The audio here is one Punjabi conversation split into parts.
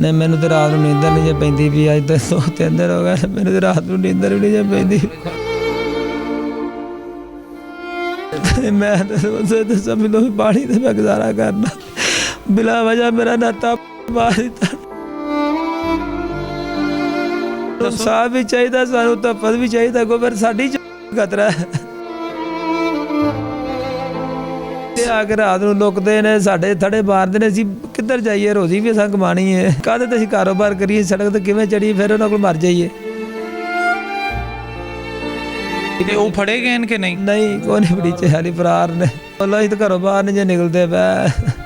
नहीं मैनू तो रात को नींदर नहीं जे पैंदी भी अज तो 2-3 दिन हो गए मैनू तो रात को नींदर भी नहीं जे पैंदी मैं तो समझ लो पानी से मैं गुजारा करना बिला वजह मेरा नाता मार दिता साफ भी चाहिए सानू तफत भी चाहिए को पर साडी खतरा है आके रात ਨੂੰ ਲੁਕਦੇ ਨੇ ਸਾਡੇ ਥੜੇ ਮਾਰਦੇ ਨੇ ਅਸੀਂ ਕਿੱਧਰ ਜਾਈਏ ਰੋਜ਼ੀ ਵੀ ਅਸਾਂ ਕਮਾਣੀ ਹੈ ਕਾਹਦੇ ਤੇ ਅਸੀਂ ਕਾਰੋਬਾਰ ਕਰੀਏ ਸੜਕ ਤੇ ਕਿਵੇਂ ਚੜੀਏ ਫਿਰ ਉਹਨਾਂ ਕੋਲ ਮਰ ਜਾਈਏ ਤੇ ਉਹ ਫੜੇ ਗਏ ਨੇ ਕਿ ਨਹੀਂ ਨਹੀਂ ਕੋਈ ਨਹੀਂ ਫੜੀ ਚ ਹਾਲੀ ਫਰਾਰ ਨੇ ਅੱਲਾ ਹੀ ਤਾਂ ਘਰੋਂ ਬਾਹਰ ਨਹੀਂ ਜੇ ਨਿਕਲਦੇ ਪਏ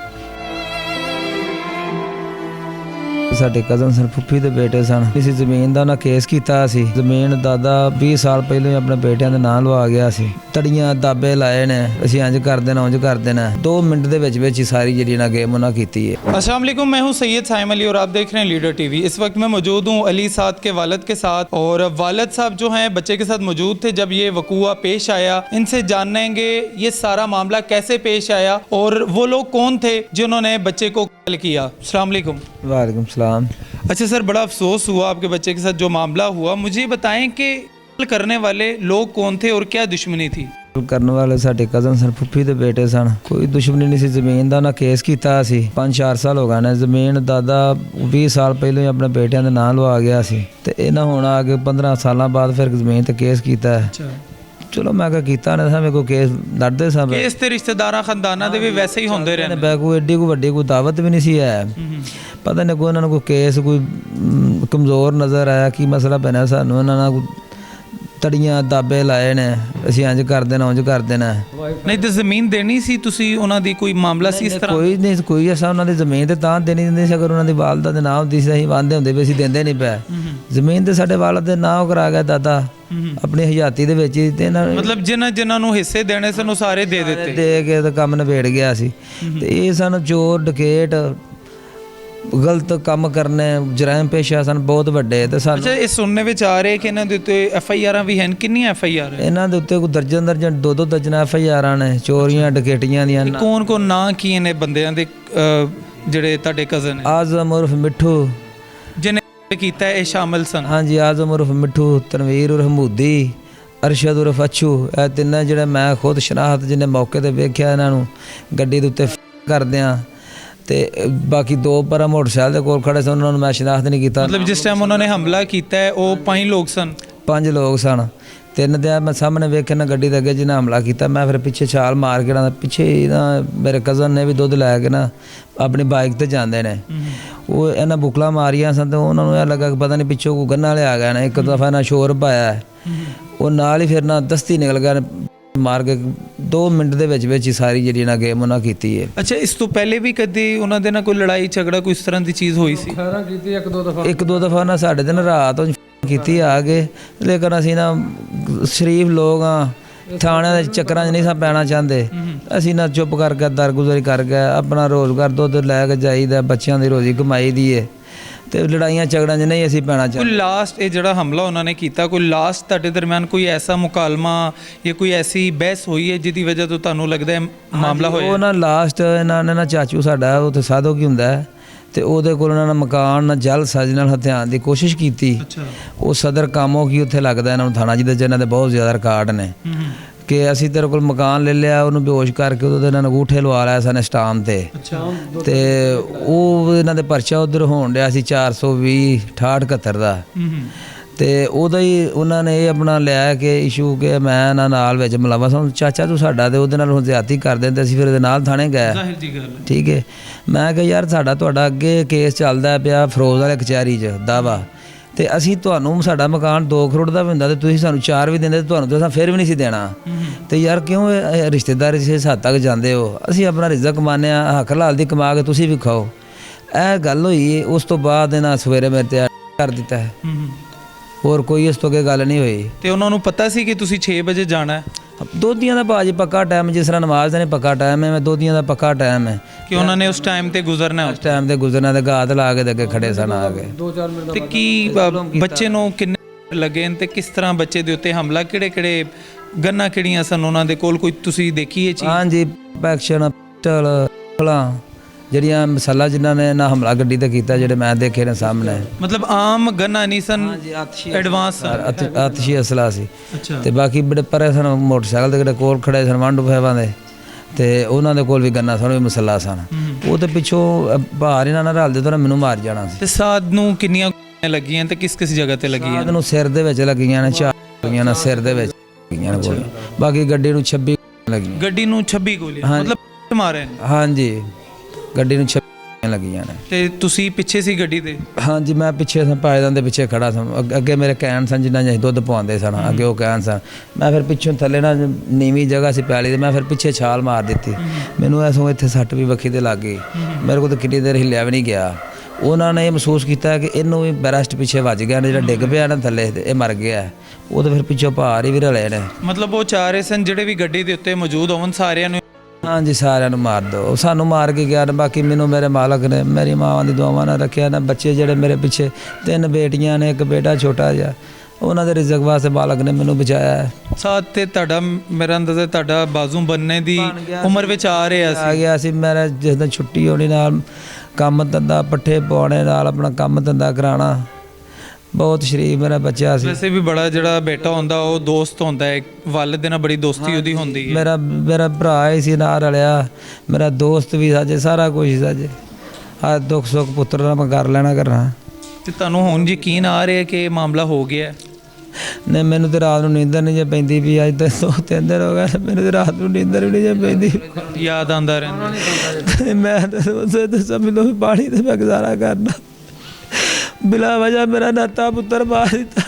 ਸਾਡੇ ਕਜ਼ਨ ਸਨ ਫੁੱਫੀ ਦੇ ਬੇਟੇ ਸਨ ਕਿਸੇ ਜ਼ਮੀਨ ਦਾ ਉਹਨਾਂ ਕੇਸ ਕੀਤਾ ਸੀ ਜ਼ਮੀਨ ਦਾਦਾ 20 ਸਾਲ ਪਹਿਲਾਂ ਹੀ ਆਪਣੇ ਬੇਟਿਆਂ ਦੇ ਨਾਂ ਲਵਾ ਗਿਆ ਸੀ ਤੜੀਆਂ ਦਾਬੇ ਲਾਏ ਨੇ ਅਸੀਂ ਇੰਜ ਕਰ ਦੇਣਾ ਉਂਝ ਕਰ ਦੇਣਾ 2 ਮਿੰਟ ਦੇ ਵਿੱਚ ਹੀ ਸਾਰੀ ਜਿਹੜੀ ਨਾ ਗੇਮ ਉਹਨਾਂ ਕੀਤੀ है। अस्सलाम वालेकुम, मैं हूं सैयद साइम अली और आप देख रहे हैं लीडर टीवी। इस वक्त मैं मौजूद हूं अली साद के वालिद के साथ और वालिद साहब जो हैं बच्चे के साथ मौजूद थे जब ये वकूआ पेश आया। इनसे जानेंगे ये सारा मामला कैसे पेश आया और वो लोग कौन थे जिन्होंने बच्चे को कत्ल किया। अस्सलाम वालेकुम। वालेकुम सलाम। अच्छा सर, बड़ा अफसोस हुआ आपके बच्चे के साथ जो मामला हुआ। मुझे बताएं कि कत्ल करने वाले लोग कौन थे और क्या दुश्मनी थी। ਕਰਨ ਵਾਲੇ ਸਾਡੇ ਕਜ਼ਨ ਸਨ ਫੁੱਫੀ ਦੇ ਬੇਟੇ ਸਨ ਕੋਈ ਦੁਸ਼ਮਣੀ ਨਹੀਂ ਸੀ ਜ਼ਮੀਨ ਦਾ ਉਹਨਾਂ ਕੇਸ ਕੀਤਾ ਸੀ 5-4 ਸਾਲ ਹੋ ਗਏ ਨੇ ਜ਼ਮੀਨ ਦਾਦਾ 20 ਸਾਲ ਪਹਿਲਾਂ ਹੀ ਆਪਣੇ ਬੇਟਿਆਂ ਦੇ ਨਾਂ ਲਵਾ ਗਿਆ ਸੀ ਤੇ ਇਹਨਾਂ ਹੁਣ ਆ ਕੇ 15 ਸਾਲਾਂ ਬਾਅਦ ਫਿਰ ਜ਼ਮੀਨ ਤੇ ਕੇਸ ਕੀਤਾ ਹੈ। ਚਲੋ ਮੈਂ ਕਿਹਾ ਕੀਤਾ ਨਾ ਸਾਂ ਮੇਰੇ ਕੋ ਕੇਸ ਲੜਦੇ ਸਾਂ ਕੇਸ ਤੇ ਰਿਸ਼ਤੇਦਾਰਾਂ ਖਾਨਦਾਨਾਂ ਦੇ ਵੀ ਵੈਸੇ ਹੀ ਹੁੰਦੇ ਰਹੇ ਨੇ ਕੋਈ ਐਡੀ ਕੋਈ ਵੱਡੀ ਕੋਈ ਦਾਵਤ ਵੀ ਨਹੀਂ ਸੀ ਹੈ ਪਤਾ ਨਹੀਂ ਕੋਈ ਉਹਨਾਂ ਨੂੰ ਕੋਈ ਕੇਸ ਕੋਈ ਕਮਜ਼ੋਰ ਨਜ਼ਰ ਆਇਆ ਕੀ ਮਸਲਾ ਬਣਿਆ ਸਾਨੂੰ ਉਹਨਾਂ ਨਾਲ ਤੜੀਆਂ ਦਾਬੇ ਲਾਏ ਨੇ ਅਸੀਂ ਇੰਜ ਕਰ ਦੇਣਾ ਉਂਝ ਕਰ ਦੇਣਾ ਨਹੀਂ ਤੇ ਜ਼ਮੀਨ ਦੇਣੀ ਸੀ ਤੁਸੀਂ ਉਹਨਾਂ ਦੀ ਕੋਈ ਮਾਮਲਾ ਸੀ ਇਸ ਤਰ੍ਹਾਂ ਕੋਈ ਨਹੀਂ ਕੋਈ ਐਸਾ ਉਹਨਾਂ ਦੀ ਜ਼ਮੀਨ ਤੇ ਤਾਂ ਦੇਣੀ ਦਿੰਦੇ ਸੀ ਅਗਰ ਉਹਨਾਂ ਦੀ ਵਾਲਦਾ ਦੇ ਨਾਮ ਦੀ ਸੀ ਅਸੀਂ ਵਾਂਦੇ ਹੁੰਦੇ ਵੀ ਅਸੀਂ ਦਿੰਦੇ ਨਹੀਂ ਪਏ ਜ਼ਮੀਨ ਤੇ ਸਾਡੇ ਵਾਲਦ ਦੇ ਨਾਮ ਕਰਾ ਗਿਆ ਦਾਦਾ ਆਪਣੀ ਹਯਾਤੀ ਦੇ ਵਿੱਚ ਤੇ ਇਹਨਾਂ ਮਤਲਬ ਜਿਨ੍ਹਾਂ ਨੂੰ ਹਿੱਸੇ ਦੇਣੇ ਸਨ ਉਹ ਸਾਰੇ ਦੇ ਦਿੱਤੇ ਦੇ ਕੇ ਤਾਂ ਕੰਮ ਨਿਬੇੜ ਗਿਆ ਸੀ ਤੇ ਇਹ ਸਨ ਚੋਰ ਡਕੈਤ ਗਲਤ ਕੰਮ ਕਰਨੇ ਜਰਾਇਮ ਪੇਸ਼ਾ ਸਨ ਬਹੁਤ ਵੱਡੇ ਤੇ ਸਾਨੂੰ ਅੱਛਾ ਇਹ ਸੁਣਨੇ ਵਿੱਚ ਆ ਰਿਹਾ ਕਿ ਇਹਨਾਂ ਦੇ ਉੱਤੇ FIRਾਂ ਵੀ ਹਨ। ਕਿੰਨੀਆਂ FIR ਹੈ ਇਹਨਾਂ ਦੇ ਉੱਤੇ ਕੋਈ ਦਰਜਨ 2-2 ਦਰਜਨ FIRਾਂ ਨੇ ਚੋਰੀਆਂ ਡਕੈਟੀਆਂ ਦੀਆਂ ਕੌਣ ਨਾਂ ਕੀ ਨੇ ਬੰਦਿਆਂ ਦੇ ਜਿਹੜੇ ਤੁਹਾਡੇ ਕਜ਼ਨ ਆਜ਼ਮ ਉਰਫ ਮਿੱਠੂ ਜਿਹਨੇ ਕੀਤਾ ਇਹ ਸ਼ਾਮਿਲ ਸਨ। ਹਾਂਜੀ ਆਜ਼ਮ ਉਰਫ ਮਿੱਠੂ ਤਨਵੀਰ ਉਰਫ ਹਮੂਦੀ ਅਰਸ਼ਦ ਉਰਫ ਅੱਛੂ ਇਹ ਤਿੰਨਾਂ ਜਿਹੜੇ ਮੈਂ ਖੁਦ ਸ਼ਨਾਖਤ ਜਿਹਨੇ ਮੌਕੇ ਤੇ ਵੇਖਿਆ ਇਹਨਾਂ ਨੂੰ ਗੱਡੀ ਦੇ ਉੱਤੇ ਕਰਦਿਆਂ ਤੇ ਬਾਕੀ 2 ਪਰ ਮੋਟਰਸਾਈਕਲ ਦੇ ਕੋਲ ਖੜੇ ਸਨ ਉਹਨਾਂ ਨੂੰ ਮੈਂ ਸ਼ਨਾਖਤ ਨਹੀਂ ਕੀਤਾ। ਮਤਲਬ ਜਿਸ ਟਾਈਮ ਉਹਨਾਂ ਨੇ ਹਮਲਾ ਕੀਤਾ ਹੈ ਉਹ 5 ਲੋਕ ਸਨ 5 ਲੋਕ ਸਨ 3 ਤੇ ਮੈਂ ਸਾਹਮਣੇ ਵੇਖਿਆ ਨਾ ਗੱਡੀ ਦੇ ਅੱਗੇ ਜਿਹਨੇ ਹਮਲਾ ਕੀਤਾ ਮੈਂ ਫਿਰ ਪਿੱਛੇ ਛਾਲ ਮਾਰ ਕੇ ਨਾ ਪਿੱਛੇ ਨਾ ਮੇਰੇ ਕਜ਼ਨ ਨੇ ਵੀ ਦੁੱਧ ਲੈ ਕੇ ਨਾ ਆਪਣੀ ਬਾਈਕ ਤੇ ਜਾਂਦੇ ਨੇ ਉਹ ਇਹਨਾਂ ਬੁਕਲਾ ਮਾਰੀਆਂ ਸਨ ਤੇ ਉਹਨਾਂ ਨੂੰ ਇਹ ਲੱਗਾ ਕਿ ਪਤਾ ਨਹੀਂ ਪਿੱਛੋਂ ਕੋਈ ਗੰਨਾ ਵਾਲੇ ਆ ਗਏ ਨੇ ਇੱਕ ਦਫਾ ਨਾ ਸ਼ੋਰ ਪਾਇਆ ਉਹ ਨਾਲ ਹੀ ਫਿਰ ਨਾ ਦਸਤੀ ਨਿਕਲ ਗਿਆ ਮਾਰ ਕੇ 2 ਮਿੰਟ ਦੇ ਵਿੱਚ ਹੀ ਸਾਰੀ ਜਿਹੜੀ ਨਾ ਗੇਮ ਉਹਨਾਂ ਕੀਤੀ ਹੈ। ਅੱਛਾ ਇਸ ਤੋਂ ਪਹਿਲੇ ਵੀ ਕਦੀ ਉਹਨਾਂ ਦੇ ਨਾਲ ਕੋਈ ਲੜਾਈ ਝਗੜਾ ਕੋਈ ਇਸ ਤਰ੍ਹਾਂ ਦੀ ਚੀਜ਼ ਹੋਈ ਸੀ? ਕੀਤੀ 1-2 ਦਫਾ ਨਾ ਸਾਡੇ ਦਿਨ ਰਾਤ ਕੀਤੀ ਆ ਗਏ ਲੇਕਿਨ ਅਸੀਂ ਨਾ ਸ਼ਰੀਫ ਲੋਕ ਆ ਥਾਣਿਆਂ ਦੇ ਚੱਕਰਾਂ 'ਚ ਨਹੀਂ ਸਾਂ ਪੈਣਾ ਚਾਹੁੰਦੇ ਅਸੀਂ ਨਾ ਚੁੱਪ ਕਰਕੇ ਦਰਗੁਜ਼ਰੀ ਕਰ ਗਏ ਆਪਣਾ ਰੋਜ਼ਗਾਰ ਦੁੱਧ ਲੈ ਕੇ ਜਾਈਦਾ ਬੱਚਿਆਂ ਦੀ ਰੋਜ਼ੀ ਕਮਾਈ ਦੀ ਹੈ ਤੇ ਲੜਾਈਆਂ ਝਗੜਾਂ 'ਚ ਨਹੀਂ ਅਸੀਂ ਪੈਣਾ ਚਾਹੁੰਦੇ। ਕੋਈ ਲਾਸਟ ਇਹ ਜਿਹੜਾ ਹਮਲਾ ਉਹਨਾਂ ਨੇ ਕੀਤਾ ਕੋਈ ਲਾਸਟ ਤੁਹਾਡੇ ਦਰਮਿਆਨ ਕੋਈ ਐਸਾ ਮੁਕਾਲਮਾ ਜਾਂ ਕੋਈ ਐਸੀ ਬਹਿਸ ਹੋਈ ਹੈ ਜਿਹਦੀ ਵਜ੍ਹਾ ਤੋਂ ਤੁਹਾਨੂੰ ਲੱਗਦਾ ਹੈ ਮਾਮਲਾ ਹੋਇਆ? ਉਹ ਨਾ ਲਾਸਟ ਇਹਨਾਂ ਨੇ ਨਾ ਚਾਚੂ ਸਾਡਾ ਉੱਥੇ ਸਾਧੋ ਕੀ ਹੁੰਦਾ ਹੈ ਤੇ ਉਹਦੇ ਕੋਲ ਉਹਨਾਂ ਨੇ ਮਕਾਨ ਨਾਲ ਜਲ ਸਾਜ ਨਾਲ ਹਥਿਆਉਣ ਦੀ ਕੋਸ਼ਿਸ਼ ਕੀਤੀ। ਉਹ ਸਦਰ ਕਾਮੋ ਕੀ ਉੱਥੇ ਲੱਗਦਾ ਇਹਨਾਂ ਨੂੰ ਥਾਣਾ ਜਿਹਦੇ 'ਚ ਇਹਨਾਂ ਦੇ ਬਹੁਤ ਜ਼ਿਆਦਾ ਰਿਕਾਰਡ ਨੇ ਕਿ ਅਸੀਂ ਤੇਰੇ ਕੋਲ ਮਕਾਨ ਲੈ ਲਿਆ ਉਹਨੂੰ ਬੇਹੋਸ਼ ਕਰਕੇ ਉਹਦੇ ਨਾਲ ਅੰਗੂਠੇ ਲਵਾ ਲਿਆ ਸਨ ਸਟਾਮ ਤੇ ਤੇ ਉਹ ਇਹਨਾਂ ਦੇ ਪਰਚਾ ਉਧਰ ਹੋਣ ਡਿਆ ਸੀ 420 6871 ਦਾ ਤੇ ਉਹਦਾ ਹੀ ਉਹਨਾਂ ਨੇ ਇਹ ਆਪਣਾ ਲਿਆ ਕਿ ਇਸ਼ੂ ਕਿ ਮੈਂ ਇਹਨਾਂ ਨਾਲ ਵਿੱਚ ਮਿਲਾਵਾ ਸਾਂ ਚਾਚਾ ਤੂੰ ਸਾਡਾ ਤੇ ਉਹਦੇ ਨਾਲ ਹੁਣ ਜ਼ਿਆਦਤੀ ਕਰਦੇ ਤੇ ਅਸੀਂ ਫਿਰ ਇਹਦੇ ਨਾਲ ਥਾਣੇ ਗਏ। ਠੀਕ ਹੈ ਮੈਂ ਕਿਹਾ ਯਾਰ ਸਾਡਾ ਤੁਹਾਡਾ ਅੱਗੇ ਕੇਸ ਚੱਲਦਾ ਪਿਆ ਫਿਰੋਜ਼ ਵਾਲੇ ਕਚਹਿਰੀ 'ਚ ਦਾਵਾ ਤੇ ਅਸੀਂ ਤੁਹਾਨੂੰ ਸਾਡਾ ਮਕਾਨ 2 ਕਰੋੜ ਦਾ ਵੀ ਹੁੰਦਾ ਤੇ ਤੁਸੀਂ ਸਾਨੂੰ 4 ਵੀ ਦਿੰਦੇ ਤੁਹਾਨੂੰ ਤਾਂ ਫਿਰ ਵੀ ਨਹੀਂ ਸੀ ਦੇਣਾ ਤੇ ਯਾਰ ਕਿਉਂ ਰਿਸ਼ਤੇਦਾਰੀ ਇਸ ਹੱਦ ਤੱਕ ਜਾਂਦੇ ਹੋ? ਅਸੀਂ ਆਪਣਾ ਰਿਜ਼ਕ ਕਮਾਉਂਦੇ ਹਾਂ ਹੱਕ ਹਲਾਲ ਦੀ ਕਮਾ ਕੇ ਤੁਸੀਂ ਵੀ ਖਾਓ। ਇਹ ਗੱਲ ਹੋਈ ਉਸ ਤੋਂ ਬਾਅਦ ਇਹਨਾਂ ਸਵੇਰੇ ਮੇਰੇ ਤੇ ਕਰ ਦਿੱਤਾ ਹੈ ਹੋਰ ਕੋਈ ਇਸ ਤੋਂ ਅੱਗੇ ਗੱਲ ਨਹੀਂ ਹੋਈ। ਤੇ ਉਹਨਾਂ ਨੂੰ ਪਤਾ ਸੀ ਕਿ ਤੁਸੀਂ 6 ਵਜੇ ਜਾਣਾ ਹੈ? ਦੋਧੀਆਂ ਦਾ ਭਾਜੀ ਪੱਕਾ ਟਾਈਮ ਜਿਸ ਤਰ੍ਹਾਂ ਨਮਾਜ਼ ਦਾ ਨਹੀਂ ਪੱਕਾ ਟਾਈਮ ਹੈ ਮੈਂ ਦੋਧੀਆਂ ਦਾ ਪੱਕਾ ਟਾਈਮ ਹੈ ਕਿ ਉਹਨਾਂ ਨੇ ਉਸ ਟਾਈਮ ਤੇ ਗੁਜ਼ਰਨਾ ਉਸ ਟਾਈਮ ਤੇ ਗੁਜ਼ਰਨਾ ਤੇ ਗਾਤ ਲਾ ਕੇ ਅੱਗੇ ਖੜੇ ਸਨ ਆ ਕੇ 2-4 ਮਿੰਟ ਤੇ ਕੀ ਬੱਚੇ ਨੂੰ ਕਿੰਨੇ ਲੱਗੇ ਤੇ ਕਿਸ ਤਰ੍ਹਾਂ ਬੱਚੇ ਦੇ ਉੱਤੇ ਹਮਲਾ ਕਿਹੜੇ ਗੰਨਾਂ ਕਿਹੜੀਆਂ ਸਨ ਉਹਨਾਂ ਦੇ ਕੋਲ ਕੋਈ ਤੁਸੀਂ ਦੇਖੀ ਇਹ ਚੀਜ਼? ਹਾਂਜੀ ਪੈਕਸ਼ਨ ਪਿਸਟਲ ਫਲਾਂ ਜਿਹੜੀਆਂ ਮਸਾਲਾ ਜਿਨ੍ਹਾਂ ਨੇ ਨਾ ਹਮਲਾ ਗੱਡੀ ਤੇ ਕੀਤਾ, ਜਿਹੜੇ ਮੈਂ ਦੇਖੇ ਨੇ ਸਾਹਮਣੇ। ਮਤਲਬ ਆਮ ਗੰਨਾ ਨਹੀਂ ਸਨ, ਐਡਵਾਂਸ ਆਤਸ਼ੀ ਅਸਲਾ ਸੀ। ਅੱਛਾ। ਤੇ ਬਾਕੀ ਬੜੇ ਪਰੇ ਸਨ ਮੋਟਰਸਾਈਕਲ ਤੇ ਜਿਹੜੇ ਕੋਲ ਖੜੇ ਸਨ ਵਾਂਡੂ ਸਾਹਿਬਾਂ ਦੇ, ਤੇ ਉਹਨਾਂ ਦੇ ਕੋਲ ਵੀ ਗੰਨਾ ਸਨ, ਵੀ ਮਸਾਲਾ ਸਨ। ਉਹ ਤੇ ਪਿੱਛੋਂ ਭਾਰ ਇਹਨਾਂ ਨਾਲ ਰਲਦੇ ਤਾਂ ਮੈਨੂੰ ਮਾਰ ਜਾਣਾ ਸੀ। ਤੇ ਸਾਧ ਨੂੰ ਕਿੰਨੀਆਂ ਗੋਲੀਆਂ ਲੱਗੀਆਂ ਤੇ ਕਿਸ ਜਗ੍ਹਾ ਤੇ ਲੱਗੀਆਂ? ਸਾਧ ਨੂੰ ਸਿਰ ਦੇ ਵਿੱਚ ਲੱਗੀਆਂ ਨੇ, 4 ਲੱਗੀਆਂ ਨੇ ਸਿਰ ਦੇ ਵਿੱਚ ਲੱਗੀਆਂ ਨੇ ਗੋਲੀਆਂ। ਬਾਕੀ ਗੱਡੀ ਨੂੰ 26 ਲੱਗੀਆਂ। ਗੱਡੀ ਨੂੰ 26 ਗੋਲੀਆਂ, ਮਤਲਬ ਮਾਰੇ ਨੇ? ਹਾਂਜੀ, ਗੱਡੀ ਨੂੰ 26 ਲੱਗੀਆਂ ਨੇ। ਤੇ ਤੁਸੀਂ ਪਿੱਛੇ ਸੀ ਗੱਡੀ ਦੇ? ਹਾਂਜੀ, ਮੈਂ ਪਿੱਛੇ ਸਾਂ, ਪਾਇਦਾਨ ਦੇ ਪਿੱਛੇ ਖੜਾ ਸਾਂ। ਅੱਗੇ ਮੇਰੇ ਕੈਨ ਸਨ ਜਿਨ੍ਹਾਂ 'ਚ ਅਸੀਂ ਦੁੱਧ ਪਵਾਉਂਦੇ ਸਨ, ਅੱਗੇ ਉਹ ਕੈਨ ਸਨ। ਮੈਂ ਫਿਰ ਪਿੱਛੋਂ ਥੱਲੇ ਨਾ ਨੀਵੀਂ ਜਗ੍ਹਾ ਸੀ ਪੈਲੀ ਤੇ, ਮੈਂ ਫਿਰ ਪਿੱਛੇ ਛਾਲ ਮਾਰ ਦਿੱਤੀ। ਮੈਨੂੰ ਐਸੋਂ ਇੱਥੇ ਸੱਟ ਵੀ ਵੱਖੀ ਤੇ ਲੱਗ ਗਈ। ਮੇਰੇ ਕੋਲ ਤਾਂ ਕਿੰਨੀ ਦੇਰ ਹਿੱਲਿਆ ਵੀ ਨਹੀਂ ਗਿਆ। ਉਹਨਾਂ ਨੇ ਇਹ ਮਹਿਸੂਸ ਕੀਤਾ ਕਿ ਇਹਨੂੰ ਵੀ ਬੈਰਸਟ ਪਿੱਛੇ ਵੱਜ ਗਿਆ ਨੇ, ਜਿਹੜਾ ਡਿੱਗ ਪਿਆ ਨਾ ਥੱਲੇ ਤੇ ਇਹ ਮਰ ਗਿਆ। ਉਹ ਤਾਂ ਫਿਰ ਪਿੱਛੋਂ ਭਾਰ ਹੀ ਵੀ ਰਲੇ ਨੇ। ਮਤਲਬ ਉਹ ਚਾਹ ਰਹੇ ਸਨ ਜਿਹੜੇ ਵੀ ਗੱਡੀ ਦੇ ਉੱਤੇ ਮੌਜੂਦ ਹੋਣ ਸਾਰਿਆਂ ਨੂੰ? ਹਾਂਜੀ, ਸਾਰਿਆਂ ਨੂੰ ਮਾਰ ਦਿਓ। ਸਾਨੂੰ ਮਾਰ ਕੇ ਗਿਆ। ਬਾਕੀ ਮੈਨੂੰ ਮੇਰੇ ਮਾਲਕ ਨੇ, ਮੇਰੀ ਮਾਵਾਂ ਦੀ ਦੁਆਵਾਂ ਨਾਲ ਰੱਖਿਆ ਨਾ। ਬੱਚੇ ਜਿਹੜੇ ਮੇਰੇ ਪਿੱਛੇ 3 ਬੇਟੀਆਂ ਨੇ, 1 ਬੇਟਾ ਛੋਟਾ ਜਿਹਾ, ਉਹਨਾਂ ਦੇ ਰਿਜ਼ਕ ਵਾਸਤੇ ਮਾਲਕ ਨੇ ਮੈਨੂੰ ਬਚਾਇਆ। ਸਾਥ ਤੇ ਤੁਹਾਡਾ ਮੇਰਾ ਅੰਦਾਜ਼ਾ ਤੁਹਾਡਾ ਬਾਜ਼ੂ ਬੰਨਣੇ ਦੀ ਉਮਰ ਵਿੱਚ ਆ ਰਿਹਾ ਸੀ? ਆ ਗਿਆ ਸੀ। ਮੇਰਾ ਜਿਸ ਦਿਨ ਛੁੱਟੀ ਹੋਣੀ ਨਾਲ ਕੰਮ ਧੰਦਾ, ਪੱਠੇ ਪਾਉਣੇ ਨਾਲ ਆਪਣਾ ਕੰਮ ਧੰਦਾ ਕਰਾਉਣਾ। ਬਹੁਤ ਸ਼ਰੀਫ ਮੇਰਾ ਬੱਚਾ ਸੀ। ਵੈਸੇ ਵੀ ਬੜਾ ਜਿਹੜਾ ਬੇਟਾ ਹੁੰਦਾ ਉਹ ਦੋਸਤ ਹੁੰਦਾ ਹੈ, ਵਾਲਿਦ ਦੇ ਨਾਲ ਬੜੀ ਦੋਸਤੀ ਉਹਦੀ ਹੁੰਦੀ ਹੈ। ਮੇਰਾ ਭਰਾ ਹੀ ਸੀ ਨਾਲ ਰਲਿਆ, ਮੇਰਾ ਦੋਸਤ ਵੀ ਸਾਜੇ, ਸਾਰਾ ਕੁਝ ਸਾਜੇ। ਹਰ ਦੁੱਖ ਸੁੱਖ ਪੁੱਤਰ ਨਾਲ ਮੈਂ ਕਰ ਲੈਣਾ ਕਰਨਾ। ਤੇ ਤੁਹਾਨੂੰ ਹੁਣ ਯਕੀਨ ਆ ਰਿਹਾ ਕਿ ਇਹ ਮਾਮਲਾ ਹੋ ਗਿਆ? ਨਹੀਂ, ਮੈਨੂੰ ਤੇ ਰਾਤ ਨੂੰ ਨੀਂਦਰ ਨਹੀਂ ਜੇ ਪੈਂਦੀ ਵੀ। ਅੱਜ ਤਾਂ 2-3 ਦਿਨ ਹੋ ਗਏ, ਮੈਨੂੰ ਤੇ ਰਾਤ ਨੂੰ ਨੀਂਦਰ ਵੀ ਨਹੀਂ ਜੇ ਪੈਂਦੀ। ਯਾਦ ਆਉਂਦਾ ਰਹਿੰਦਾ? ਮੈਂ ਤਾਂ ਸਮਝ ਲਓ ਪਾਣੀ ਤੇ ਮੈਂ ਗੁਜ਼ਾਰਾ ਕਰਨਾ। ਬਿਲਾ ਵਜ੍ਹਾ ਮੇਰਾ ਨਾਤਾ ਪੁੱਤਰ ਮਾਰ ਦਿੱਤਾ।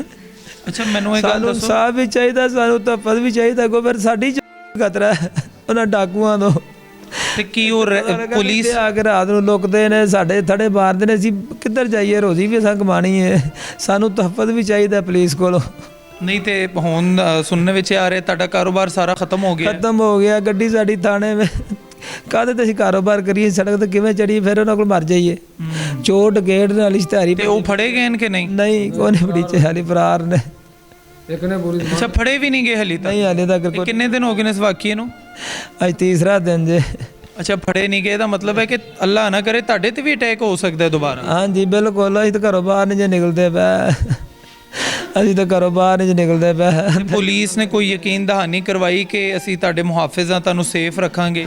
ਅੱਛਾ, ਮੈਨੂੰ ਇਹ ਗੱਲ ਦੱਸੋ। ਇਨਸਾਫ ਵੀ ਚਾਹੀਦਾ, ਸਾਨੂੰ ਤਹਫ਼ੁਜ਼ ਵੀ ਚਾਹੀਦਾ। ਕੋ ਫਿਰ ਸਾਡੀ ਖਤਰਾ ਹੈ ਉਹਨਾਂ ਡਾਕੂਆਂ ਤੋਂ। ਤੇ ਕੀ ਉਹ ਪੁਲਿਸ ਆ ਕੇ ਰਾਤ ਨੂੰ ਲੁਕਦੇ ਨੇ, ਸਾਡੇ ਥੜੇ ਮਾਰਦੇ ਨੇ। ਅਸੀਂ ਕਿੱਧਰ ਜਾਈਏ? ਰੋਜ਼ੀ ਵੀ ਅਸਾਂ ਕਮਾਣੀ ਹੈ। ਸਾਨੂੰ ਤਹਫ਼ੁਜ਼ ਵੀ ਚਾਹੀਦਾ ਪੁਲਿਸ ਕੋਲੋਂ। ਨਹੀਂ ਤੇ ਹੁਣ ਸੁਣਨ ਵਿੱਚ ਆ ਰਿਹਾ ਤੁਹਾਡਾ ਕਾਰੋਬਾਰ ਸਾਰਾ ਖਤਮ ਹੋ ਗਿਆ? ਖਤਮ ਹੋ ਗਿਆ। ਗੱਡੀ ਸਾਡੀ ਥਾਣੇ ਵਿੱਚ, ਕਾਹਦੇ ਤੇ ਅਸੀਂ ਕਾਰੋਬਾਰ ਕਰੀਏ? ਸੜਕ ਤੇ ਕਿਵੇਂ ਚੜੀਏ? ਫਿਰ ਉਹਨਾਂ ਕੋਲ ਮਰ ਜਾਈਏ। ਚੋਟ ਗੇਟ ਨਾਲ ਇਸ਼ਤਿਹਾਰੀ। ਤੇ ਉਹ ਫੜੇ ਗਏ ਕਿ ਨਹੀਂ? ਨਹੀਂ, ਕੋਈ ਨਹੀਂ ਫੜੀ ਚ, ਹਾਲੀ ਫਰਾਰ ਨੇ। ਅੱਛਾ, ਫੜੇ ਵੀ ਨਹੀਂ ਗਏ ਹਾਲੇ ਤੱਕ? ਨਹੀਂ, ਹਾਲੇ ਤੱਕ। ਕਿੰਨੇ ਦਿਨ ਹੋ ਗਏ ਨੇ ਇਸ ਵਾਕਿਏ ਨੂੰ? ਅੱਜ ਤੀਸਰਾ ਦਿਨ ਜੇ। ਅੱਛਾ, ਫੜੇ ਨਹੀਂ ਗਏ ਦਾ ਮਤਲਬ ਹੈ ਕਿ ਅੱਲਾਹ ਨਾ ਕਰੇ ਤੁਹਾਡੇ ਤੇ ਵੀ ਅਟੈਕ ਹੋ ਸਕਦਾ ਹੈ ਦੁਬਾਰਾ? ਹਾਂਜੀ, ਬਿਲਕੁਲ। ਅਸੀਂ ਤਾਂ ਘਰੋਂ ਬਾਹਰ ਨਹੀਂ ਜੇ ਨਿਕਲਦੇ ਪਏ। ਅਸੀਂ ਤਾਂ ਘਰੋਂ ਬਾਹਰ ਨਹੀਂ ਜੇ ਨਿਕਲਦੇ ਪਏ। ਪੁਲਿਸ ਨੇ ਕੋਈ ਯਕੀਨ ਦਹਾਨੀ ਕਰਵਾਈ ਕਿ ਅਸੀਂ ਤੁਹਾਡੇ ਮੁਹਾਫਿਜ਼ ਹਾਂ, ਤੁਹਾਨੂੰ ਸੇਫ ਰੱਖਾਂਗੇ?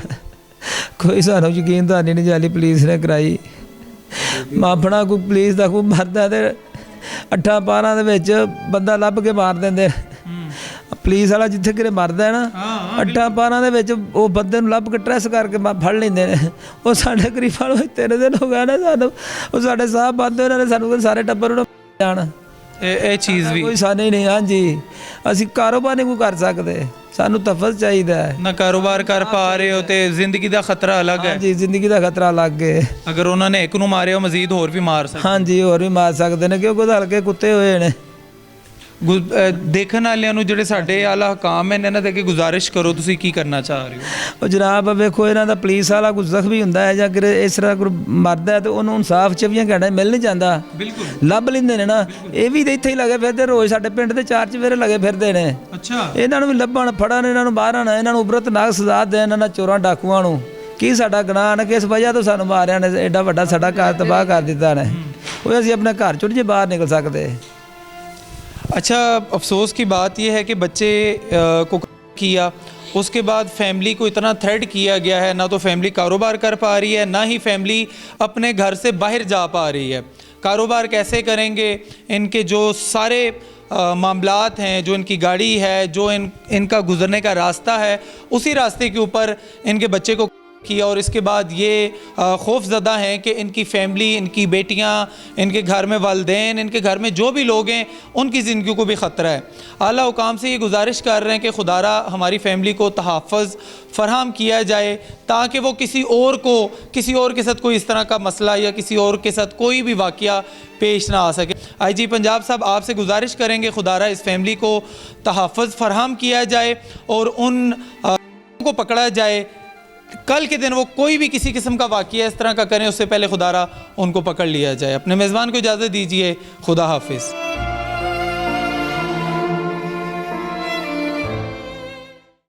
ਕੋਈ ਸਾਨੂੰ ਯਕੀਨ ਦਹਾਨੀ ਨਹੀਂ ਜਾਲੀ ਪੁਲਿਸ ਨੇ ਕਰਾਈ। ਮਾਪਣਾ ਕੋਈ ਪੁਲਿਸ ਦਾ ਕੋਈ ਮਰਦਾ ਤੇ 8-12 ਦੇ ਵਿੱਚ ਬੰਦਾ ਲੱਭ ਕੇ ਮਾਰ ਦਿੰਦੇ। ਪੁਲਿਸ ਵਾਲਾ ਜਿੱਥੇ ਕਿਤੇ ਮਰਦਾ ਹੈ ਨਾ, 8-12 ਦੇ ਵਿੱਚ ਉਹ ਬੰਦੇ ਨੂੰ ਲੱਭ ਕੇ ਟਰੈਸ ਕਰਕੇ ਫੜ ਲੈਂਦੇ ਨੇ। ਉਹ ਸਾਡੇ ਗਰੀਬਾਂ ਨੂੰ 3 ਦਿਨ ਹੋ ਗਏ ਨਾ, ਸਾਨੂੰ ਉਹ ਸਾਡੇ ਸਾਹ ਬੰਦ ਉਹਨਾਂ ਨੇ ਸਾਨੂੰ ਸਾਰੇ ਟੱਬਰ ਨੂੰ ਜਾਣ। ਇਹ ਚੀਜ਼ ਵੀ ਕੋਈ ਸਾਨੇ ਨਹੀਂ। ਹਾਂਜੀ, ਅਸੀਂ ਕਾਰੋਬਾਰ ਨਹੀਂ ਕੋਈ ਕਰ ਸਕਦੇ। ਸਾਨੂੰ ਤਹਫ਼ੁਜ਼ ਚਾਹੀਦਾ ਹੈ। ਨਾ ਕਾਰੋਬਾਰ ਕਰ ਪਾ ਰਹੇ ਹੋ ਤੇ ਜ਼ਿੰਦਗੀ ਦਾ ਖਤਰਾ ਅਲੱਗ ਹੈ। ਹਾਂਜੀ, ਜ਼ਿੰਦਗੀ ਦਾ ਖਤਰਾ ਅਲੱਗ ਹੈ। ਅਗਰ ਉਹਨਾਂ ਨੇ ਇੱਕ ਨੂੰ ਮਾਰਿਆ, ਉਹ ਮਜ਼ੀਦ ਹੋਰ ਵੀ ਮਾਰ ਸਕਦੇ। ਹਾਂਜੀ, ਹੋਰ ਵੀ ਮਾਰ ਸਕਦੇ ਨੇ, ਕਿਉਂਕਿ ਉਹ ਹਲਕੇ ਕੁੱਤੇ ਹੋਏ ਨੇ। ਦੇਖਣ ਵਾਲਿਆਂ ਨੂੰ ਜਿਹੜੇ ਸਾਡੇ ਆਲਾ ਹਕਾਮ ਹੈ, ਇਹਨਾਂ ਦੇ ਅੱਗੇ ਗੁਜ਼ਾਰਿਸ਼ ਕਰੋ, ਤੁਸੀਂ ਕੀ ਕਰਨਾ ਚਾਹ ਰਹੇ ਹੋ? ਉਹ ਜਨਾਬ ਵੇਖੋ, ਇਹਨਾਂ ਦਾ ਪੁਲਿਸ ਵਾਲਾ ਕੋਈ ਜ਼ਖਮੀ ਹੁੰਦਾ ਹੈ ਜਾਂ ਕਿ ਇਸ ਤਰ੍ਹਾਂ ਕੋਈ ਮਰਦਾ ਹੈ ਤੇ ਉਹਨੂੰ ਇਨਸਾਫ 24 ਘੰਟੇ ਮਿਲ ਨਹੀਂ ਜਾਂਦਾ। ਬਿਲਕੁਲ ਲੱਭ ਲੈਂਦੇ ਨੇ ਨਾ। ਇਹ ਵੀ ਇੱਥੇ ਹੀ ਲੱਗੇ ਫਿਰਦੇ, ਰੋਜ਼ ਸਾਡੇ ਪਿੰਡ ਦੇ 4 ਚੁਫੇਰੇ ਲੱਗੇ ਫਿਰਦੇ ਨੇ। ਅੱਛਾ, ਇਹਨਾਂ ਨੂੰ ਵੀ ਲੱਭਣ, ਫੜਨ, ਇਹਨਾਂ ਨੂੰ ਬਾਹਰ ਆਉਣ, ਇਹਨਾਂ ਨੂੰ ਉਬਰਤਨਾਕ ਸਜ਼ਾ ਦੇਣ, ਇਹਨਾਂ ਚੋਰਾਂ ਡਾਕੂਆਂ ਨੂੰ। ਕੀ ਸਾਡਾ ਗੁਨਾਹ ਨਾ, ਕਿਸ ਵਜ੍ਹਾ ਤੋਂ ਸਾਨੂੰ ਮਾਰਿਆ ਨੇ? ਐਡਾ ਵੱਡਾ ਸਾਡਾ ਘਰ ਤਬਾਹ ਕਰ ਦਿੱਤਾ ਨੇ। ਉਹ ਅਸੀਂ ਆਪਣੇ ਘਰ ਚੋਂ ਜੇ ਬਾਹਰ ਨਿਕਲ ਸਕਦੇ। अच्छा, अफसोस की बात यह है कि बच्चे को किया, उसके बाद फैमिली को इतना थ्रेट किया गया है, ना तो फैमिली कारोबार कर पा रही है, ना ही फैमिली अपने घर से बाहर जा पा रही है। कारोबार कैसे करेंगे? इनके जो सारे मामलात हैं, जो इनकी गाड़ी है, जो इनका गुजरने का रास्ता है, उसी रास्ते के ऊपर इनके बच्चे को किया। और इसके बाद ये खौफज़दा हैं कि इनकी फैमिली, इनकी बेटियां, इनके घर में वालिदैन, इनके घर में जो भी लोग हैं, उनकी ज़िंदगी को भी ख़तरा है। आला हुकाम से ये गुजारिश कर रहे हैं कि खुदारा हमारी फैमिली को तहफ़्फ़ुज़ फ़राहम किया जाए, ताकि वो किसी और के साथ कोई इस तरह का मसला या किसी और के साथ कोई भी वाक़या पेश ना आ सके। IG पंजाब साहब आपसे गुजारिश करेंगे खुदारा इस फैमिली को तहफ़्फ़ुज़ फ़राहम किया जाए और उन को पकड़ा जाए। कल के दिन वो कोई भी किसी किस्म का वाक़या इस तरह का करें, उससे पहले खुदारा उनको पकड़ लिया जाए। अपने मेज़बान को इजाज़त दीजिए। खुदा हाफिज़।